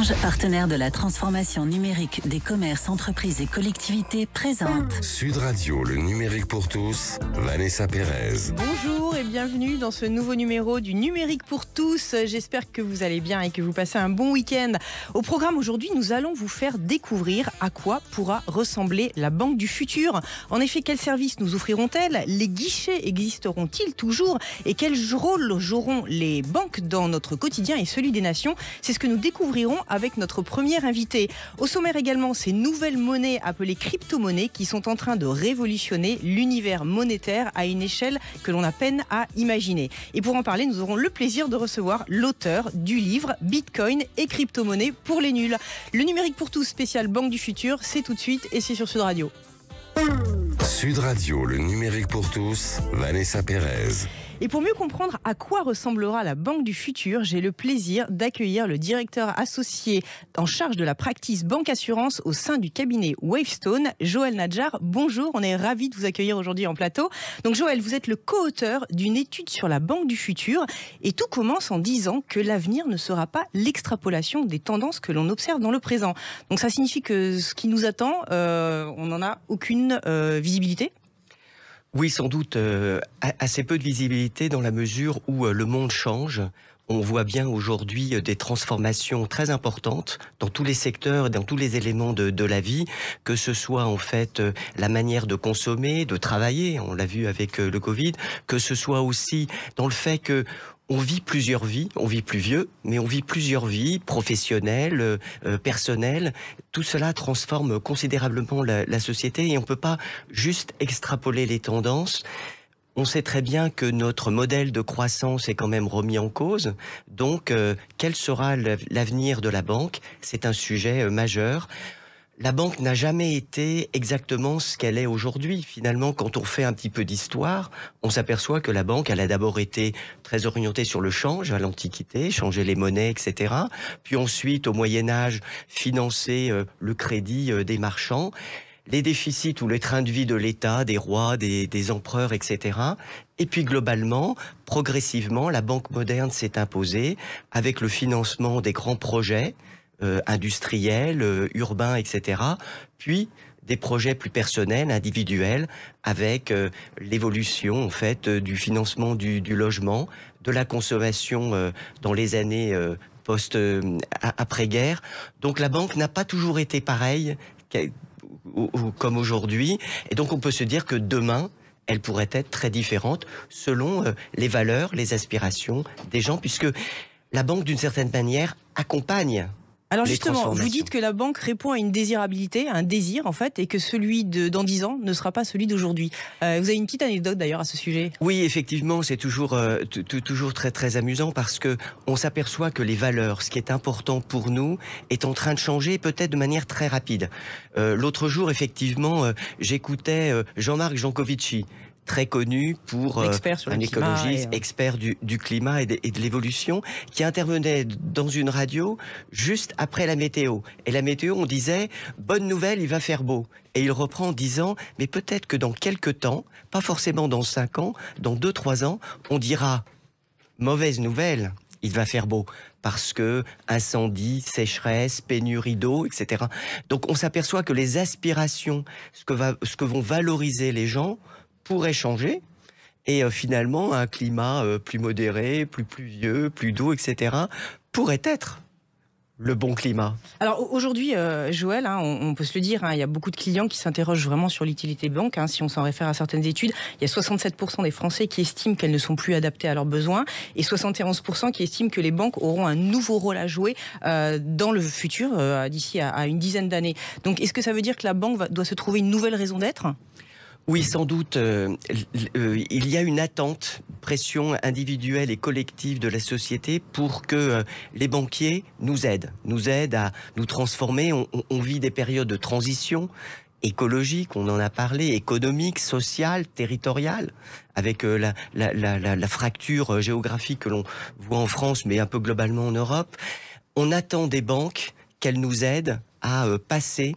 Orange, partenaire de la transformation numérique des commerces, entreprises et collectivités, présente Sud Radio, le numérique pour tous, Vanessa Pérez. Bonjour et bienvenue dans ce nouveau numéro du numérique pour tous. J'espère que vous allez bien et que vous passez un bon week-end. Au programme aujourd'hui, nous allons vous faire découvrir à quoi pourra ressembler la banque du futur. En effet, quels services nous offriront-elles? Les guichets existeront-ils toujours? Et quel rôle joueront les banques dans notre quotidien et celui des nations? C'est ce que nous découvrirons avec notre premier invité. Au sommaire également, ces nouvelles monnaies appelées crypto-monnaies qui sont en train de révolutionner l'univers monétaire à une échelle que l'on a peine à imaginer. Et pour en parler, nous aurons le plaisir de recevoir l'auteur du livre Bitcoin et crypto-monnaies pour les nuls. Le numérique pour tous spécial Banque du Futur, c'est tout de suite et c'est sur Sud Radio. Sud Radio, le numérique pour tous, Vanessa Pérez. Et pour mieux comprendre à quoi ressemblera la Banque du Futur, j'ai le plaisir d'accueillir le directeur associé en charge de la practice Banque Assurance au sein du cabinet Wavestone, Joël Nadjar. Bonjour, on est ravis de vous accueillir aujourd'hui en plateau. Donc Joël, vous êtes le co-auteur d'une étude sur la Banque du Futur et tout commence en disant que l'avenir ne sera pas l'extrapolation des tendances que l'on observe dans le présent. Donc ça signifie que ce qui nous attend, on n'en a aucune visibilité ? Oui, sans doute assez peu de visibilité dans la mesure où le monde change. On voit bien aujourd'hui des transformations très importantes dans tous les secteurs, dans tous les éléments de la vie, que ce soit en fait la manière de consommer, de travailler, on l'a vu avec le Covid, que ce soit aussi dans le fait que on vit plusieurs vies, on vit plus vieux, mais on vit plusieurs vies professionnelles, personnelles. Tout cela transforme considérablement la société et on ne peut pas juste extrapoler les tendances. On sait très bien que notre modèle de croissance est quand même remis en cause. Donc, quel sera l'avenir de la banque? C'est un sujet majeur. La banque n'a jamais été exactement ce qu'elle est aujourd'hui. Finalement, quand on fait un petit peu d'histoire, on s'aperçoit que la banque, elle a d'abord été très orientée sur le change à l'Antiquité, changer les monnaies, etc. Puis ensuite, au Moyen-Âge, financer le crédit des marchands, les déficits ou les trains de vie de l'État, des rois, des empereurs, etc. Et puis globalement, progressivement, la banque moderne s'est imposée avec le financement des grands projets industriels, urbains, etc. Puis des projets plus personnels, individuels, avec l'évolution en fait du financement du logement, de la consommation dans les années après-guerre. Donc la banque n'a pas toujours été pareille comme aujourd'hui, et donc on peut se dire que demain, elle pourrait être très différente selon les valeurs, les aspirations des gens, puisque la banque, d'une certaine manière, accompagne. Alors justement, vous dites que la banque répond à une désirabilité, à un désir en fait, et que celui dans 10 ans ne sera pas celui d'aujourd'hui. Vous avez une petite anecdote d'ailleurs à ce sujet? Oui, effectivement, c'est toujours très très amusant parce que on s'aperçoit que les valeurs, ce qui est important pour nous, est en train de changer peut-être de manière très rapide. L'autre jour, effectivement, j'écoutais Jean-Marc Jancovici, très connu pour un écologiste, expert du climat et de l'évolution, qui intervenait dans une radio juste après la météo. Et la météo, on disait « bonne nouvelle, il va faire beau ». Et il reprend en disant « mais peut-être que dans quelques temps, pas forcément dans 5 ans, dans 2-3 ans, on dira « mauvaise nouvelle ». Il va faire beau parce que incendie, sécheresse, pénurie d'eau, etc. Donc on s'aperçoit que les aspirations, ce que vont valoriser les gens, pourrait changer et finalement un climat plus modéré, plus pluvieux, plus doux, etc. pourrait être le bon climat. Alors aujourd'hui, Joël, on peut se le dire, il y a beaucoup de clients qui s'interrogent vraiment sur l'utilité de banque. Si on s'en réfère à certaines études, il y a 67% des Français qui estiment qu'elles ne sont plus adaptées à leurs besoins et 71% qui estiment que les banques auront un nouveau rôle à jouer dans le futur, d'ici à une dizaine d'années. Donc est-ce que ça veut dire que la banque doit se trouver une nouvelle raison d'être ? Oui, sans doute. Il y a une attente, pression individuelle et collective de la société pour que les banquiers nous aident à nous transformer. On vit des périodes de transition écologique, on en a parlé, économique, sociale, territoriale, avec la fracture géographique que l'on voit en France, mais un peu globalement en Europe. On attend des banques qu'elles nous aident à passer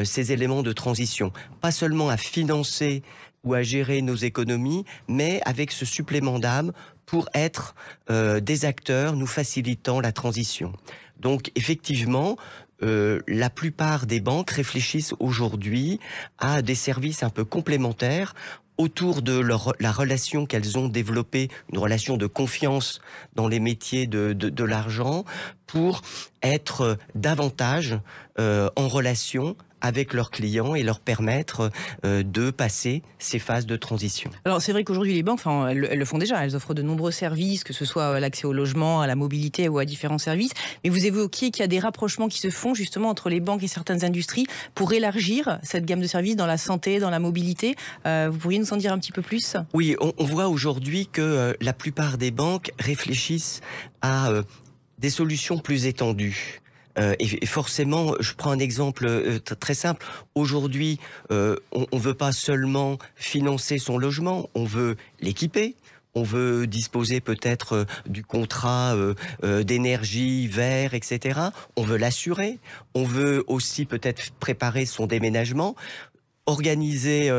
ces éléments de transition, pas seulement à financer ou à gérer nos économies, mais avec ce supplément d'âme pour être des acteurs nous facilitant la transition. Donc effectivement, la plupart des banques réfléchissent aujourd'hui à des services un peu complémentaires autour de la relation qu'elles ont développée, une relation de confiance dans les métiers de l'argent, pour être davantage en relation avec leurs clients et leur permettre de passer ces phases de transition. Alors c'est vrai qu'aujourd'hui les banques, elles le font déjà, elles offrent de nombreux services, que ce soit l'accès au logement, à la mobilité ou à différents services, mais vous évoquiez qu'il y a des rapprochements qui se font justement entre les banques et certaines industries pour élargir cette gamme de services dans la santé, dans la mobilité. Vous pourriez nous en dire un petit peu plus ? Oui, on voit aujourd'hui que la plupart des banques réfléchissent à des solutions plus étendues. Et forcément, je prends un exemple très simple. Aujourd'hui, on veut pas seulement financer son logement, on veut l'équiper. On veut disposer peut-être du contrat d'énergie vert, etc. On veut l'assurer. On veut aussi peut-être préparer son déménagement. Organiser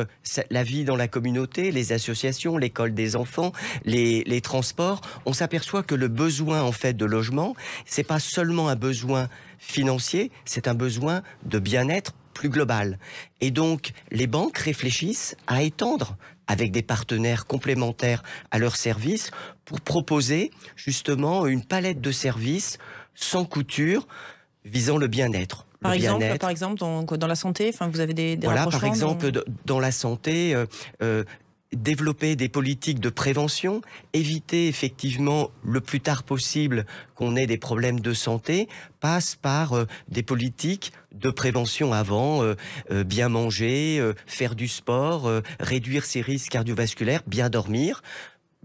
la vie dans la communauté, les associations, l'école des enfants, les transports. On s'aperçoit que le besoin en fait de logement, c'est pas seulement un besoin financier, c'est un besoin de bien-être plus global. Et donc les banques réfléchissent à étendre avec des partenaires complémentaires à leur service pour proposer justement une palette de services sans couture visant le bien-être. Par exemple, dans la santé, vous avez des rapprochements. Par exemple, dans la santé, développer des politiques de prévention, éviter effectivement le plus tard possible qu'on ait des problèmes de santé, passe par des politiques de prévention avant, bien manger, faire du sport, réduire ses risques cardiovasculaires, bien dormir,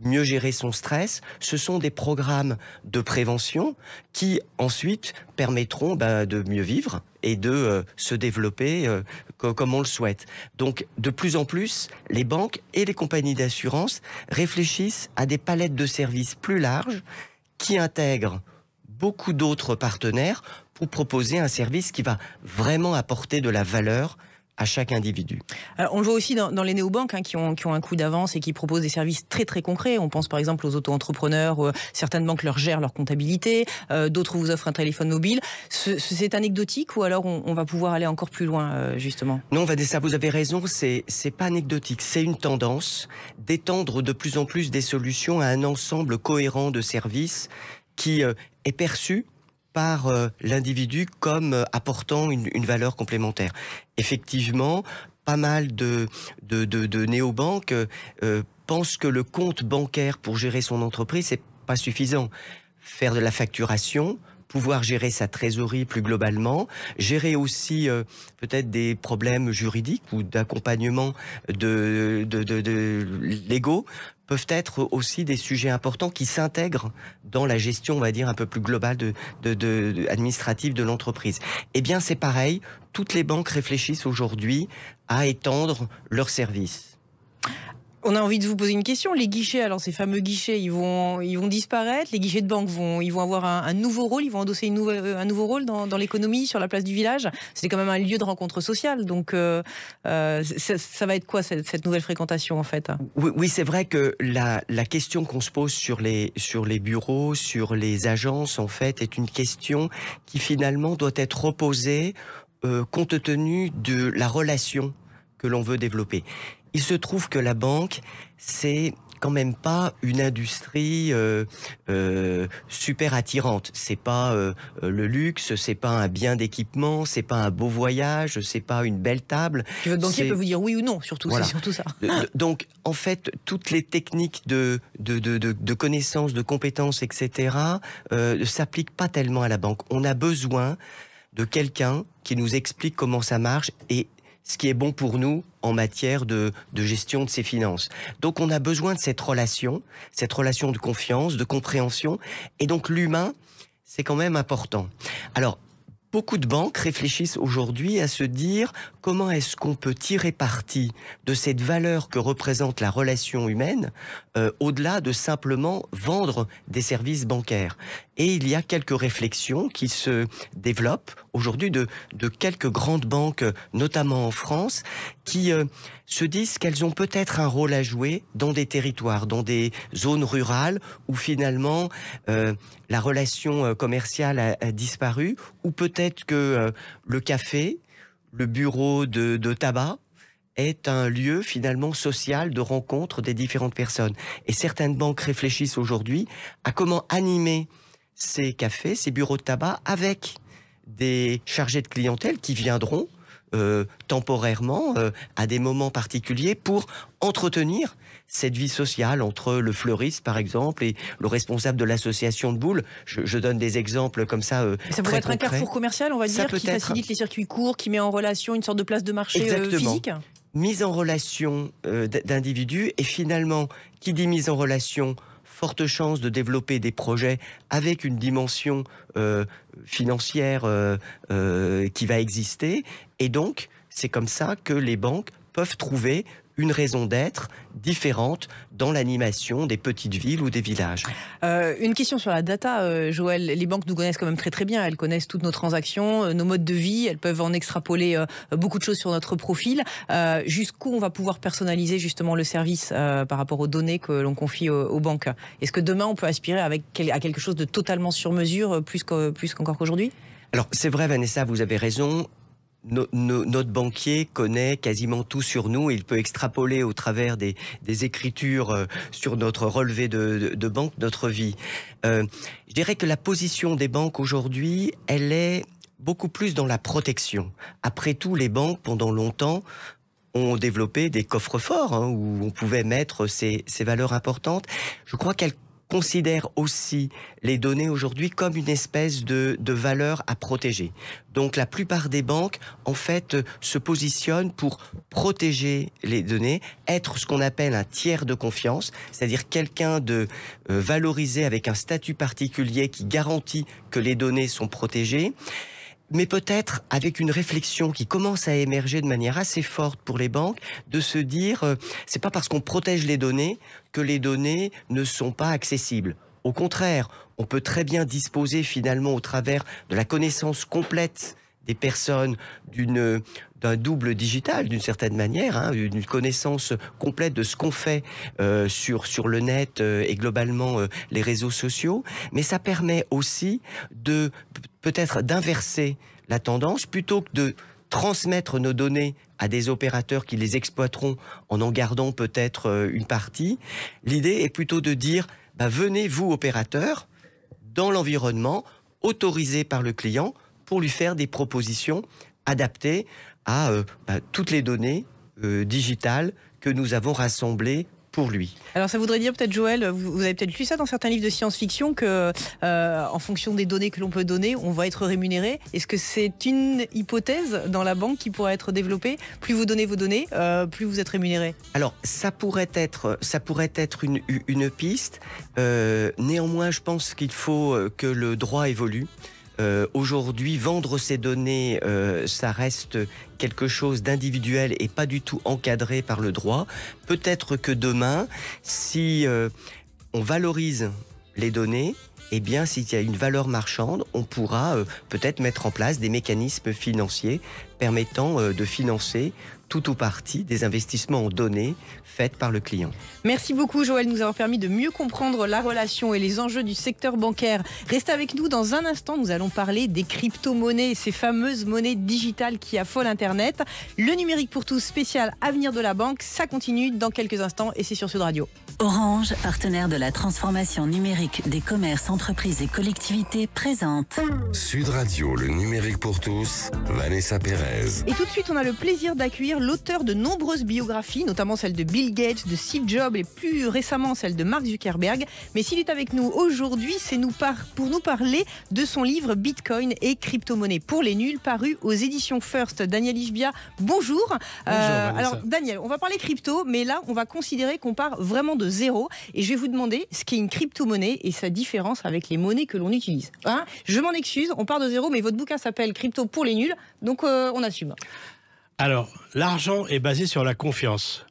mieux gérer son stress. Ce sont des programmes de prévention qui ensuite permettront de mieux vivre et de se développer comme on le souhaite. Donc de plus en plus, les banques et les compagnies d'assurance réfléchissent à des palettes de services plus larges qui intègrent beaucoup d'autres partenaires pour proposer un service qui va vraiment apporter de la valeur à chaque individu. Alors, on le voit aussi dans les néobanques qui ont un coup d'avance et qui proposent des services très très concrets. On pense par exemple aux auto-entrepreneurs, certaines banques leur gèrent leur comptabilité, d'autres vous offrent un téléphone mobile. C'est anecdotique ou alors on va pouvoir aller encore plus loin justement ? Non, Vanessa, vous avez raison, c'est pas anecdotique, c'est une tendance d'étendre de plus en plus des solutions à un ensemble cohérent de services qui est perçu par l'individu comme apportant une valeur complémentaire. Effectivement, pas mal de néobanques pensent que le compte bancaire pour gérer son entreprise, c'est pas suffisant. Faire de la facturation, pouvoir gérer sa trésorerie plus globalement, gérer aussi peut-être des problèmes juridiques ou d'accompagnement légaux, peuvent être aussi des sujets importants qui s'intègrent dans la gestion, on va dire, un peu plus globale administrative de l'entreprise. Eh bien, c'est pareil, toutes les banques réfléchissent aujourd'hui à étendre leurs services. On a envie de vous poser une question. Les guichets, alors ces fameux guichets, ils vont disparaître. Les guichets de banque vont avoir un nouveau rôle. Ils vont endosser un nouveau rôle dans l'économie, sur la place du village. C'est quand même un lieu de rencontre sociale. Donc, ça va être quoi cette nouvelle fréquentation en fait ? Oui, c'est vrai que la question qu'on se pose sur les bureaux, sur les agences, en fait, est une question qui finalement doit être reposée compte tenu de la relation que l'on veut développer. Il se trouve que la banque, c'est quand même pas une industrie super attirante. C'est pas le luxe, c'est pas un bien d'équipement, c'est pas un beau voyage, c'est pas une belle table. Puis votre banquier peut vous dire oui ou non, surtout, voilà. C'est surtout ça. Donc, en fait, toutes les techniques de connaissances, de compétences, etc., ne s'appliquent pas tellement à la banque. On a besoin de quelqu'un qui nous explique comment ça marche et ce qui est bon pour nous en matière de gestion de ses finances. Donc on a besoin de cette relation de confiance, de compréhension, et donc l'humain, c'est quand même important. Alors, beaucoup de banques réfléchissent aujourd'hui à se dire comment est-ce qu'on peut tirer parti de cette valeur que représente la relation humaine au-delà de simplement vendre des services bancaires. Et il y a quelques réflexions qui se développent aujourd'hui de quelques grandes banques, notamment en France, qui se disent qu'elles ont peut-être un rôle à jouer dans des territoires, dans des zones rurales où finalement la relation commerciale a disparu, ou peut-être que le café, le bureau de tabac est un lieu finalement social de rencontre des différentes personnes. Et certaines banques réfléchissent aujourd'hui à comment animer ces cafés, ces bureaux de tabac avec des chargés de clientèle qui viendront temporairement à des moments particuliers pour entretenir cette vie sociale entre le fleuriste par exemple et le responsable de l'association de boules. Je donne des exemples comme ça. Ça pourrait être concrets. Un carrefour commercial, on va dire, qui facilite les circuits courts, qui met en relation une sorte de place de marché physique. Mise en relation d'individus, et finalement, qui dit mise en relation, forte chance de développer des projets avec une dimension financière qui va exister. Et donc, c'est comme ça que les banques peuvent trouver une raison d'être différente dans l'animation des petites villes ou des villages. Une question sur la data, Joël. Les banques nous connaissent quand même très très bien. Elles connaissent toutes nos transactions, nos modes de vie. Elles peuvent en extrapoler beaucoup de choses sur notre profil. Jusqu'où on va pouvoir personnaliser justement le service par rapport aux données que l'on confie aux banques? Est-ce que demain on peut aspirer à quelque chose de totalement sur mesure, plus qu'encore qu'aujourd'hui? Alors c'est vrai, Vanessa, vous avez raison. Notre banquier connaît quasiment tout sur nous. Il peut extrapoler au travers des écritures sur notre relevé de banque, notre vie. Je dirais que la position des banques aujourd'hui, elle est beaucoup plus dans la protection. Après tout, les banques, pendant longtemps, ont développé des coffres-forts où on pouvait mettre ces valeurs importantes. Je crois qu'elles considère aussi les données aujourd'hui comme une espèce de valeur à protéger. Donc la plupart des banques, en fait, se positionnent pour protéger les données, être ce qu'on appelle un tiers de confiance, c'est-à-dire quelqu'un de valorisé avec un statut particulier qui garantit que les données sont protégées. Mais peut-être avec une réflexion qui commence à émerger de manière assez forte pour les banques, de se dire, c'est pas parce qu'on protège les données que les données ne sont pas accessibles. Au contraire, on peut très bien disposer finalement au travers de la connaissance complète des personnes d'un double digital d'une certaine manière, une connaissance complète de ce qu'on fait sur le net et globalement les réseaux sociaux, mais ça permet aussi de peut-être d'inverser la tendance plutôt que de transmettre nos données à des opérateurs qui les exploiteront en gardant peut-être une partie. L'idée est plutôt de dire venez vous opérateurs dans l'environnement autorisé par le client pour lui faire des propositions adaptées à toutes les données digitales que nous avons rassemblées pour lui. Alors ça voudrait dire peut-être, Joël, vous avez peut-être lu ça dans certains livres de science-fiction, que en fonction des données que l'on peut donner, on va être rémunéré. Est-ce que c'est une hypothèse dans la banque qui pourrait être développée? Plus vous donnez vos données, plus vous êtes rémunéré. Alors ça pourrait être une piste. Néanmoins, je pense qu'il faut que le droit évolue. Aujourd'hui, vendre ces données, ça reste quelque chose d'individuel et pas du tout encadré par le droit. Peut-être que demain, si on valorise les données, eh bien, s'il y a une valeur marchande, on pourra peut-être mettre en place des mécanismes financiers permettant de financer tout ou partie des investissements en données faits par le client. Merci beaucoup, Joël, de nous avoir permis de mieux comprendre la relation et les enjeux du secteur bancaire. Restez avec nous dans un instant, nous allons parler des crypto-monnaies, ces fameuses monnaies digitales qui affolent Internet. Le numérique pour tous spécial Avenir de la banque, ça continue dans quelques instants et c'est sur Sud Radio. Orange, partenaire de la transformation numérique des commerces, entreprises et collectivités, présente Sud Radio, le numérique pour tous, Vanessa Pérez. Et tout de suite, on a le plaisir d'accueillir l'auteur de nombreuses biographies, notamment celle de Bill Gates, de Steve Jobs et plus récemment celle de Mark Zuckerberg. Mais s'il est avec nous aujourd'hui, c'est pour nous parler de son livre Bitcoin et crypto-monnaie pour les nuls, paru aux éditions First. Daniel Ishbia, bonjour. Bonjour alors Daniel, on va parler crypto, mais là on va considérer qu'on part vraiment de zéro. Et je vais vous demander ce qu'est une crypto-monnaie et sa différence avec les monnaies que l'on utilise. Je m'en excuse, on part de zéro, mais votre bouquin s'appelle Crypto pour les nuls, donc on assume. Alors, l'argent est basé sur la confiance.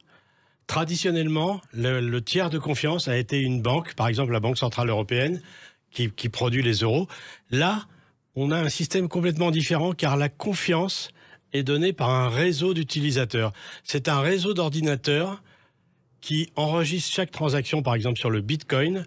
Traditionnellement, le tiers de confiance a été une banque, par exemple la Banque Centrale Européenne, qui produit les euros. Là, on a un système complètement différent car la confiance est donnée par un réseau d'utilisateurs. C'est un réseau d'ordinateurs qui enregistre chaque transaction, par exemple sur le Bitcoin.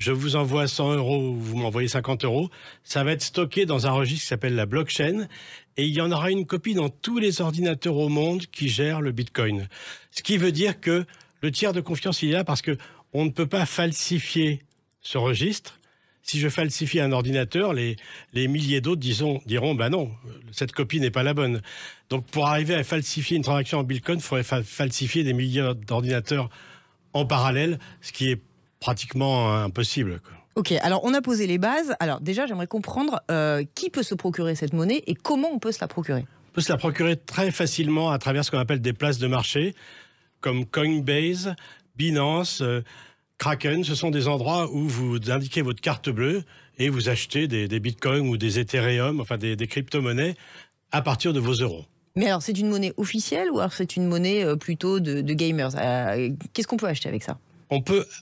je vous envoie 100 €, vous m'envoyez 50 €, ça va être stocké dans un registre qui s'appelle la blockchain, et il y en aura une copie dans tous les ordinateurs au monde qui gèrent le Bitcoin. Ce qui veut dire que le tiers de confiance, il est là parce que on ne peut pas falsifier ce registre. Si je falsifie un ordinateur, les milliers d'autres diront bah non, cette copie n'est pas la bonne. Donc pour arriver à falsifier une transaction en Bitcoin, il faudrait falsifier des milliers d'ordinateurs en parallèle, ce qui est pratiquement impossible, quoi. Ok, alors on a posé les bases. Alors déjà, j'aimerais comprendre qui peut se procurer cette monnaie et comment on peut se la procurer. On peut se la procurer très facilement à travers ce qu'on appelle des places de marché, comme Coinbase, Binance, Kraken. Ce sont des endroits où vous indiquez votre carte bleue et vous achetez des bitcoins ou des Ethereum, enfin des crypto-monnaies à partir de vos euros. Mais alors, c'est une monnaie officielle ou alors c'est une monnaie plutôt de gamers? Qu'est-ce qu'on peut acheter avec ça?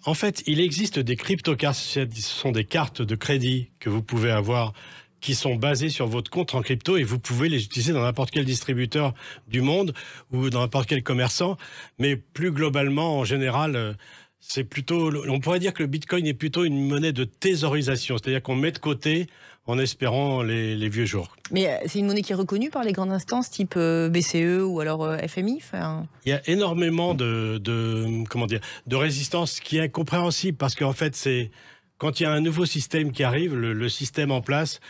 En fait, il existe des crypto-cartes. Ce sont des cartes de crédit que vous pouvez avoir qui sont basées sur votre compte en crypto et vous pouvez les utiliser dans n'importe quel distributeur du monde ou dans n'importe quel commerçant. Mais plus globalement, en général, c'est plutôt, on pourrait dire que le Bitcoin est plutôt une monnaie de thésaurisation, c'est-à-dire qu'on met de côté en espérant les vieux jours. Mais c'est une monnaie qui est reconnue par les grandes instances type BCE ou alors FMI. Il y a énormément de résistance qui est compréhensible parce qu'en fait, c'est quand il y a un nouveau système qui arrive, le système en place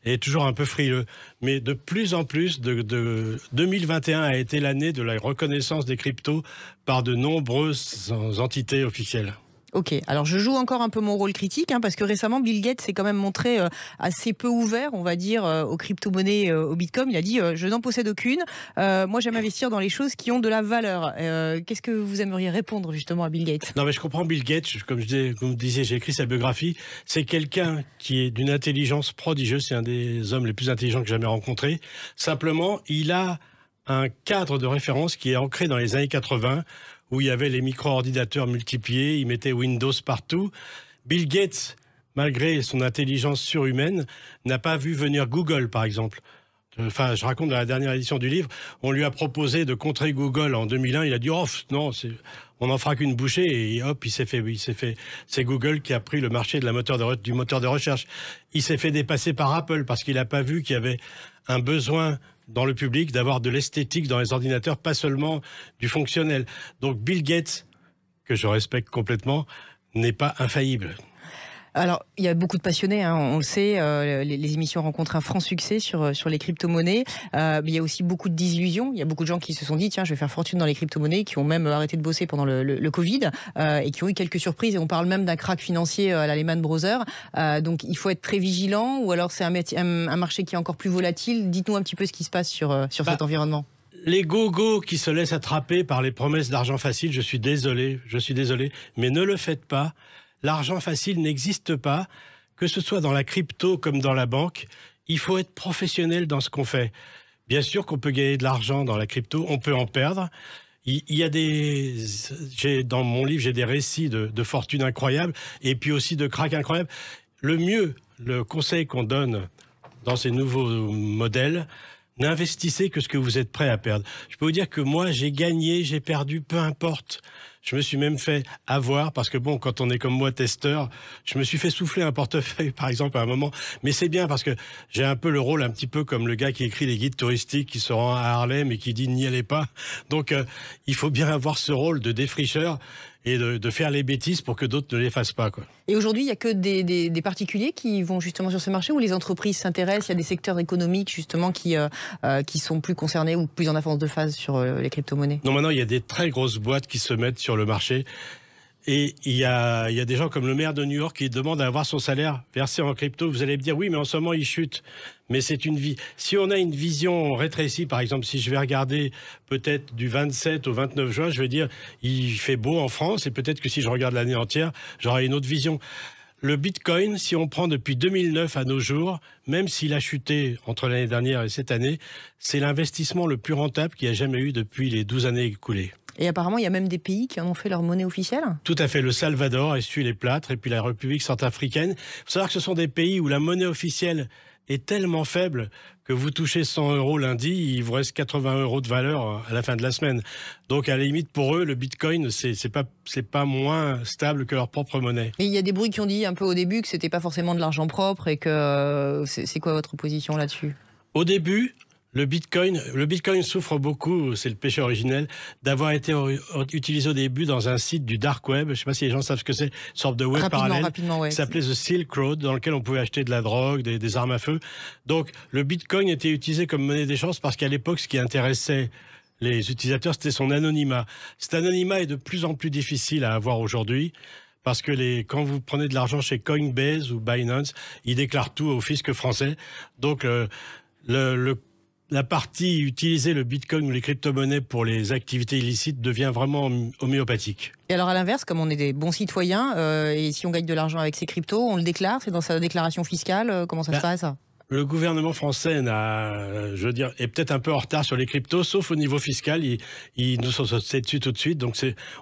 est toujours un peu frileux. Mais de plus en plus, 2021 a été l'année de la reconnaissance des cryptos par de nombreuses entités officielles. Ok, alors je joue encore un peu mon rôle critique, parce que récemment Bill Gates s'est quand même montré assez peu ouvert, on va dire, aux crypto-monnaies, au Bitcoin. Il a dit je n'en possède aucune, moi j'aime investir dans les choses qui ont de la valeur. Qu'est-ce que vous aimeriez répondre justement à Bill Gates? Non mais je comprends Bill Gates, comme vous disiez, j'ai écrit sa biographie, c'est quelqu'un qui est d'une intelligence prodigieuse, c'est un des hommes les plus intelligents que j'ai jamais rencontré. Simplement, il a un cadre de référence qui est ancré dans les années 80, où il y avait les micro-ordinateurs multipliés, il mettait Windows partout. Bill Gates, malgré son intelligence surhumaine, n'a pas vu venir Google, par exemple. Enfin, je raconte dans la dernière édition du livre, on lui a proposé de contrer Google en 2001, il a dit « Oh, non, on n'en fera qu'une bouchée » et hop, il s'est fait. C'est Google qui a pris le marché du moteur de recherche. Il s'est fait dépasser par Apple parce qu'il n'a pas vu qu'il y avait un besoin dans le public d'avoir de l'esthétique dans les ordinateurs, pas seulement du fonctionnel. Donc Bill Gates, que je respecte complètement, n'est pas infaillible. Alors, il y a beaucoup de passionnés, on le sait, les émissions rencontrent un franc succès sur les crypto-monnaies, mais il y a aussi beaucoup de désillusions. Il y a beaucoup de gens qui se sont dit, tiens, je vais faire fortune dans les crypto-monnaies, qui ont même arrêté de bosser pendant le Covid, et qui ont eu quelques surprises, et on parle même d'un krach financier à la Lehman Brothers. Donc, il faut être très vigilant, ou alors c'est un marché qui est encore plus volatile. Dites-nous un petit peu ce qui se passe sur cet environnement. Les gogos qui se laissent attraper par les promesses d'argent facile, je suis désolé, mais ne le faites pas. L'argent facile n'existe pas, que ce soit dans la crypto comme dans la banque. Il faut être professionnel dans ce qu'on fait. Bien sûr qu'on peut gagner de l'argent dans la crypto, on peut en perdre. Il y a dans mon livre, j'ai des récits de fortune incroyables et puis aussi de krach incroyables. Le conseil qu'on donne dans ces nouveaux modèles, n'investissez que ce que vous êtes prêt à perdre. Je peux vous dire que moi, j'ai gagné, j'ai perdu, peu importe. Je me suis même fait avoir, parce que bon, quand on est comme moi testeur, je me suis fait souffler un portefeuille, par exemple, à un moment. Mais c'est bien, parce que j'ai un peu le rôle, un petit peu comme le gars qui écrit les guides touristiques, qui se rend à Harlem et qui dit « n'y allez pas ». Donc, il faut bien avoir ce rôle de défricheur et de faire les bêtises pour que d'autres ne les fassent pas, quoi. Et aujourd'hui, il n'y a que des particuliers qui vont justement sur ce marché, où les entreprises s'intéressent? Il y a des secteurs économiques justement qui sont plus concernés ou plus en avance de phase sur les crypto-monnaies? Non, maintenant, il y a des très grosses boîtes qui se mettent sur le marché. Et il y a des gens comme le maire de New York qui demande à avoir son salaire versé en crypto. Vous allez me dire, oui, mais en ce moment, il chute. Mais c'est une vie. Si on a une vision rétrécie, par exemple, si je vais regarder peut-être du 27 au 29 juin, je vais dire, il fait beau en France, et peut-être que si je regarde l'année entière, j'aurai une autre vision. Le Bitcoin, si on prend depuis 2009 à nos jours, même s'il a chuté entre l'année dernière et cette année, c'est l'investissement le plus rentable qu'il y a jamais eu depuis les 12 années écoulées. Et apparemment, il y a même des pays qui en ont fait leur monnaie officielle? Tout à fait. Le Salvador essuie les plâtres, et puis la République centrafricaine. Il faut savoir que ce sont des pays où la monnaie officielle est tellement faible que vous touchez 100 € lundi, il vous reste 80 € de valeur à la fin de la semaine. Donc à la limite, pour eux, le Bitcoin, c'est pas moins stable que leur propre monnaie. Et il y a des bruits qui ont dit un peu au début que c'était pas forcément de l'argent propre et que c'est quoi votre position là-dessus? Au début, le Bitcoin souffre beaucoup, c'est le péché originel, d'avoir été utilisé au début dans un site du dark web. Je ne sais pas si les gens savent ce que c'est, une sorte de web parallèle, ouais, qui s'appelait The Silk Road, dans lequel on pouvait acheter de la drogue, des armes à feu. Donc le Bitcoin était utilisé comme monnaie d'échange parce qu'à l'époque, ce qui intéressait les utilisateurs, c'était son anonymat. Cet anonymat est de plus en plus difficile à avoir aujourd'hui. Parce que quand vous prenez de l'argent chez Coinbase ou Binance, ils déclarent tout au fisc français. Donc la partie utiliser le Bitcoin ou les crypto-monnaies pour les activités illicites devient vraiment homéopathique. Et alors à l'inverse, comme on est des bons citoyens, et si on gagne de l'argent avec ces cryptos, on le déclare, c'est dans sa déclaration fiscale, comment ça se passe? Le gouvernement français est peut-être un peu en retard sur les cryptos, sauf au niveau fiscal, il nous sont sautés dessus tout de suite. Donc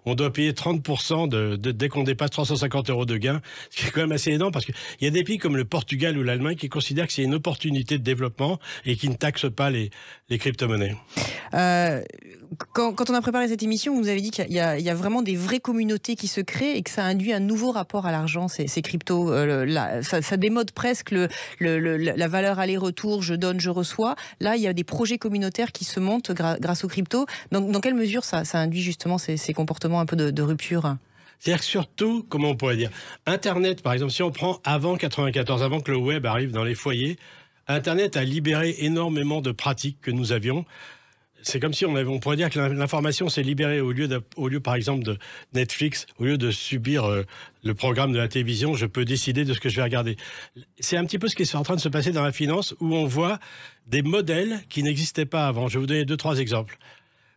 on doit payer 30% dès qu'on dépasse 350 € de gains, ce qui est quand même assez énorme parce qu'il y a des pays comme le Portugal ou l'Allemagne qui considèrent que c'est une opportunité de développement et qui ne taxent pas les crypto-monnaies. Quand on a préparé cette émission, vous avez dit qu'il y a vraiment des vraies communautés qui se créent et que ça induit un nouveau rapport à l'argent, ces cryptos. Ça démode presque la valeur aller-retour, je donne, je reçois. Là, il y a des projets communautaires qui se montent grâce aux cryptos. Dans quelle mesure ça induit justement ces comportements un peu de rupture? C'est-à-dire que surtout, comment on pourrait dire, Internet, par exemple, si on prend avant 94, avant que le web arrive dans les foyers, Internet a libéré énormément de pratiques que nous avions. C'est comme si on pourrait dire que l'information s'est libérée au lieu par exemple de Netflix, au lieu de subir le programme de la télévision, je peux décider de ce que je vais regarder. C'est un petit peu ce qui est en train de se passer dans la finance où on voit des modèles qui n'existaient pas avant. Je vais vous donner 2-3 exemples.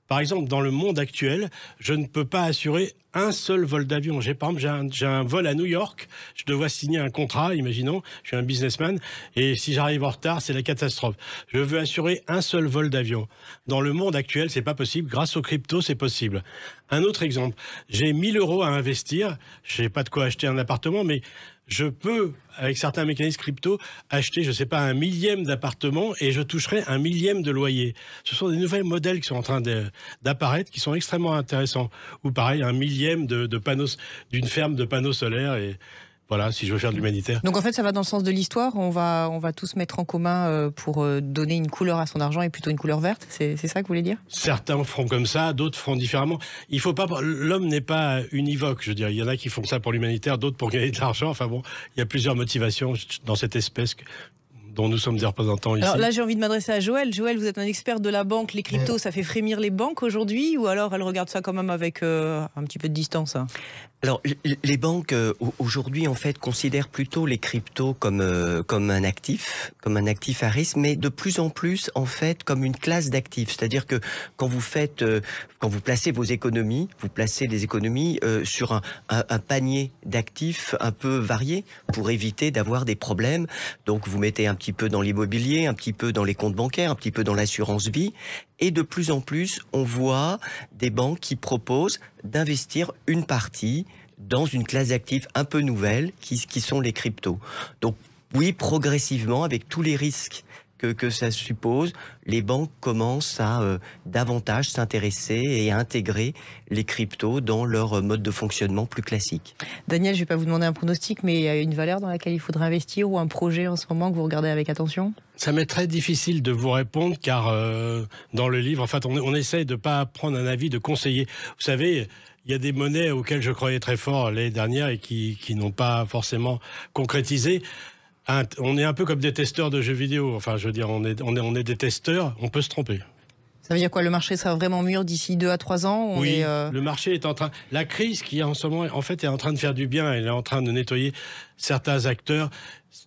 Par exemple, dans le monde actuel, je ne peux pas assurer un seul vol d'avion. Par exemple, j'ai un vol à New York, je dois signer un contrat, imaginons, je suis un businessman, et si j'arrive en retard, c'est la catastrophe. Je veux assurer un seul vol d'avion. Dans le monde actuel, c'est pas possible. Grâce aux cryptos, c'est possible. Un autre exemple, j'ai 1 000 € à investir, je n'ai pas de quoi acheter un appartement, mais je peux, avec certains mécanismes crypto, acheter, je ne sais pas, 1 000e d'appartement et je toucherai 1 000e de loyer. Ce sont des nouveaux modèles qui sont en train d'apparaître, qui sont extrêmement intéressants. Ou pareil, 1 000e de panneaux, d'une ferme de panneaux solaires et... Voilà, si je veux faire de l'humanitaire. Donc en fait, ça va dans le sens de l'histoire. On va tous mettre en commun pour donner une couleur à son argent et plutôt une couleur verte. C'est ça que vous voulez dire? Certains feront comme ça, d'autres feront différemment. Il faut pas. L'homme n'est pas univoque. Je veux dire, il y en a qui font ça pour l'humanitaire, d'autres pour gagner de l'argent. Enfin bon, il y a plusieurs motivations dans cette espèce dont nous sommes des représentants ici. Alors là, j'ai envie de m'adresser à Joël. Joël, vous êtes un expert de la banque. Les cryptos, ça fait frémir les banques aujourd'hui, ou alors elles regardent ça quand même avec un petit peu de distance? Alors, les banques, aujourd'hui, en fait, considèrent plutôt les cryptos comme un actif à risque, mais de plus en plus, en fait, comme une classe d'actifs. C'est-à-dire que quand vous placez vos économies, vous placez les économies sur un panier d'actifs un peu varié pour éviter d'avoir des problèmes. Donc, vous mettez un petit peu dans l'immobilier, un petit peu dans les comptes bancaires, un petit peu dans l'assurance vie. Et de plus en plus, on voit des banques qui proposent d'investir une partie dans une classe d'actifs un peu nouvelle, qui sont les cryptos. Donc oui, progressivement, avec tous les risques que ça suppose, les banques commencent à davantage s'intéresser et à intégrer les cryptos dans leur mode de fonctionnement plus classique. Daniel, je ne vais pas vous demander un pronostic, mais il y a une valeur dans laquelle il faudrait investir ou un projet en ce moment que vous regardez avec attention? Ça m'est très difficile de vous répondre car dans le livre, en fait, on essaye de ne pas prendre un avis de conseiller. Vous savez, il y a des monnaies auxquelles je croyais très fort l'année dernière et qui n'ont pas forcément concrétisé. On est un peu comme des testeurs de jeux vidéo. Enfin, je veux dire, on est des testeurs, on peut se tromper. Ça veut dire quoi? Le marché sera vraiment mûr d'ici 2 à 3 ans? Oui, le marché est en train... La crise qui est en ce moment, en fait, est en train de faire du bien. Elle est en train de nettoyer certains acteurs.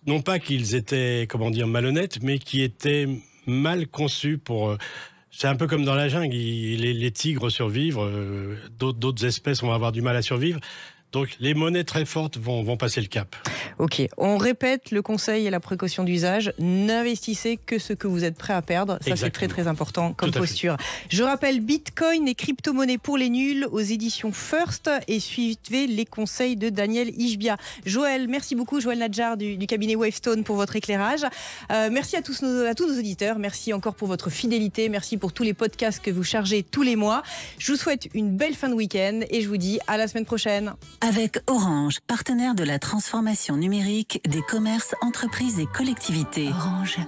Non pas qu'ils étaient, malhonnêtes, mais qui étaient mal conçus pour... C'est un peu comme dans la jungle. Les tigres survivent, d'autres espèces vont avoir du mal à survivre. Donc les monnaies très fortes vont passer le cap. Ok, on répète le conseil et la précaution d'usage. N'investissez que ce que vous êtes prêt à perdre. Ça, c'est très très important comme posture. Je rappelle Bitcoin et crypto-monnaie pour les nuls aux éditions First et suivez les conseils de Daniel Ishbia. Joël, merci beaucoup. Joël Nadjar du cabinet Wavestone pour votre éclairage. Merci à tous nos auditeurs. Merci encore pour votre fidélité. Merci pour tous les podcasts que vous chargez tous les mois. Je vous souhaite une belle fin de week-end et je vous dis à la semaine prochaine. Avec Orange, partenaire de la transformation numérique des commerces, entreprises et collectivités. Orange.